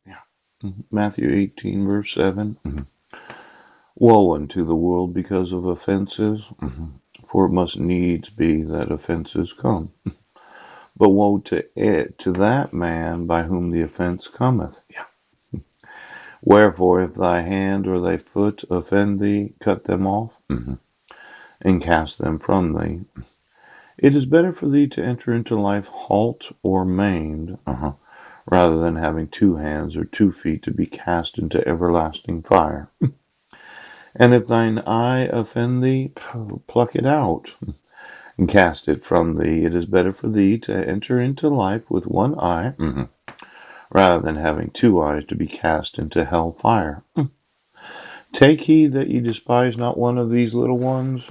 Yeah. Matthew 18, verse 7. Woe unto the world because of offenses, for it must needs be that offenses come. But woe to it, to that man by whom the offense cometh. Yeah. Wherefore, if thy hand or thy foot offend thee, cut them off, and cast them from thee. It is better for thee to enter into life halt or maimed, rather than having 2 hands or 2 feet to be cast into everlasting fire. And if thine eye offend thee, pluck it out and cast it from thee. It is better for thee to enter into life with one eye, rather than having 2 eyes to be cast into hell fire. Take heed that ye despise not one of these little ones.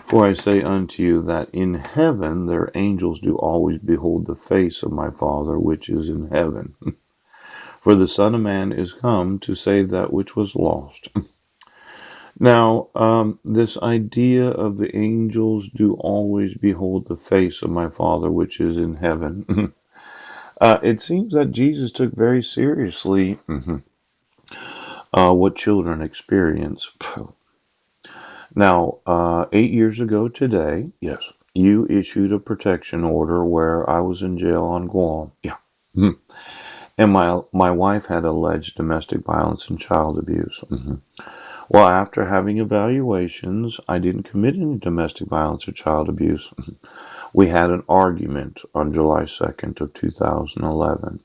For I say unto you that in heaven their angels do always behold the face of my Father which is in heaven. For the Son of Man is come to save that which was lost. Now, this idea of the angels do always behold the face of my Father which is in heaven. It seems that Jesus took very seriously what children experience. Now, 8 years ago today, yes, you issued a protection order where I was in jail on Guam. Yeah. And my wife had alleged domestic violence and child abuse. Well, after having evaluations, I didn't commit any domestic violence or child abuse. We had an argument on July 2nd of 2011.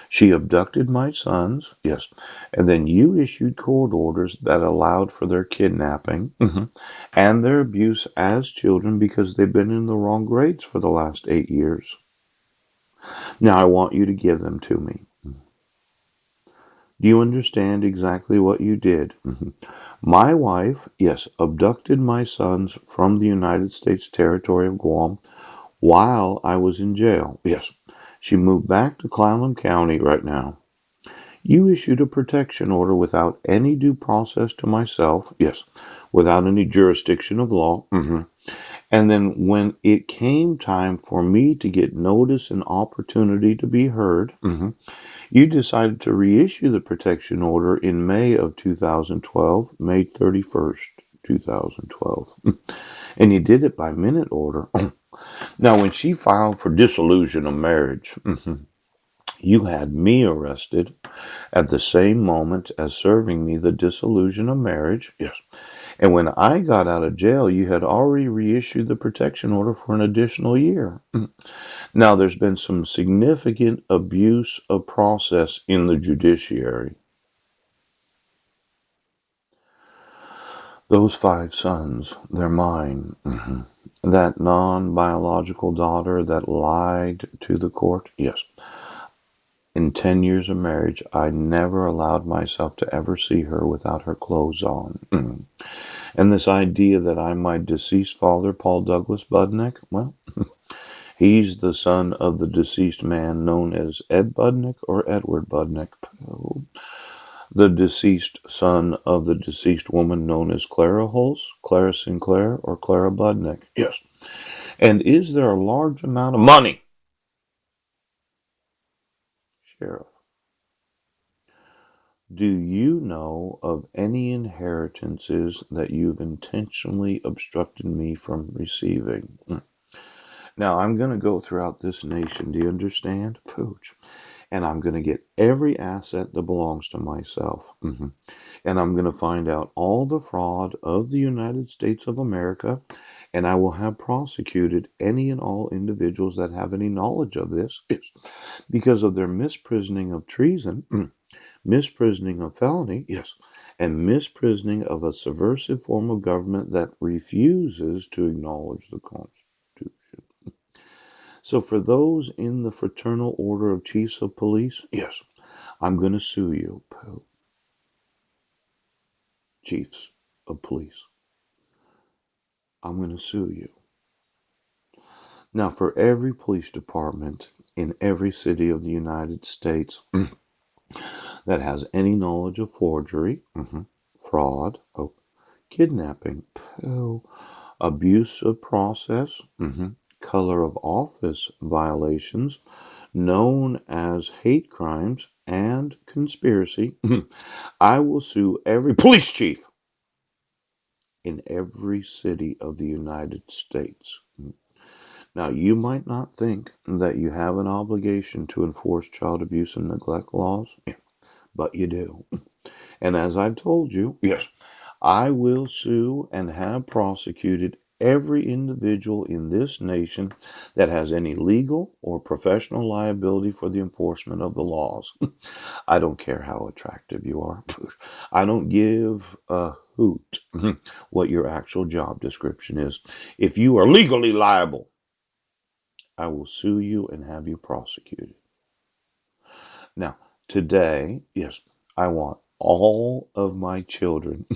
She abducted my sons, yes, and then you issued court orders that allowed for their kidnapping and their abuse as children because they've been in the wrong grades for the last 8 years. Now I want you to give them to me. Do you understand exactly what you did? My wife, yes, abducted my sons from the United States territory of Guam while I was in jail. Yes, she moved back to Clallam County right now. You issued a protection order without any due process to myself. Yes, without any jurisdiction of law. And then when it came time for me to get notice and opportunity to be heard, you decided to reissue the protection order in May of 2012, May 31st, 2012. And you did it by minute order. Now, when she filed for dissolution of marriage, you had me arrested at the same moment as serving me the dissolution of marriage. Yes. And when I got out of jail, you had already reissued the protection order for an additional year. Now, there's been some significant abuse of process in the judiciary. Those 5 sons, they're mine. That non biological daughter that lied to the court, yes. In 10 years of marriage, I never allowed myself to ever see her without her clothes on. And this idea that I'm my deceased father, Paul Douglas Budnick, well, he's the son of the deceased man known as Ed Budnick or Edward Budnick, the deceased son of the deceased woman known as Clara Hulse, Clara Sinclair, or Clara Budnick. Yes. And is there a large amount of money, Sheriff? Do you know of any inheritances that you've intentionally obstructed me from receiving? Now, I'm going to go throughout this nation. Do you understand? Pooch. And I'm going to get every asset that belongs to myself. And I'm going to find out all the fraud of the United States of America. And I will have prosecuted any and all individuals that have any knowledge of this because of their misprisioning of treason, misprisioning of felony, yes, and misprisioning of a subversive form of government that refuses to acknowledge the Constitution. So, for those in the Fraternal Order of Chiefs of Police, yes, I'm going to sue you, Chiefs of Police. I'm going to sue you. Now, for every police department in every city of the United States that has any knowledge of forgery, fraud, kidnapping, abuse of process, color of office violations, known as hate crimes, and conspiracy, I will sue every police chief in every city of the United States. Now, you might not think that you have an obligation to enforce child abuse and neglect laws, but you do. And as I've told you, yes, I will sue and have prosecuted every individual in this nation that has any legal or professional liability for the enforcement of the laws. I don't care how attractive you are. I don't give a hoot what your actual job description is. If you are legally liable, I will sue you and have you prosecuted. Now, today, yes, I want all of my children.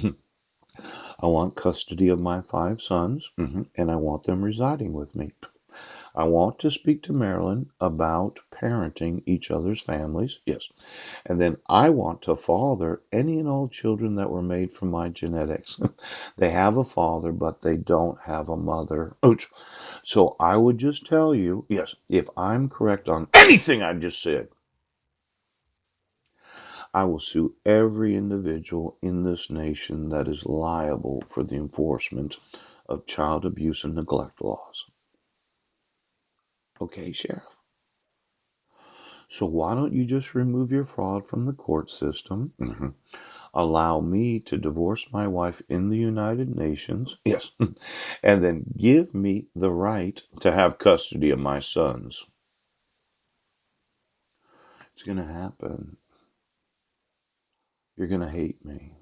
I want custody of my 5 sons, and I want them residing with me. I want to speak to Marilyn about parenting each other's families, yes. And then I want to father any and all children that were made from my genetics. They have a father, but they don't have a mother. Ouch. So I would just tell you, yes, if I'm correct on anything I just said, I will sue every individual in this nation that is liable for the enforcement of child abuse and neglect laws. Okay, Sheriff. So why don't you just remove your fraud from the court system? Allow me to divorce my wife in the United Nations. Yes. And then give me the right to have custody of my sons. It's going to happen. You're going to hate me.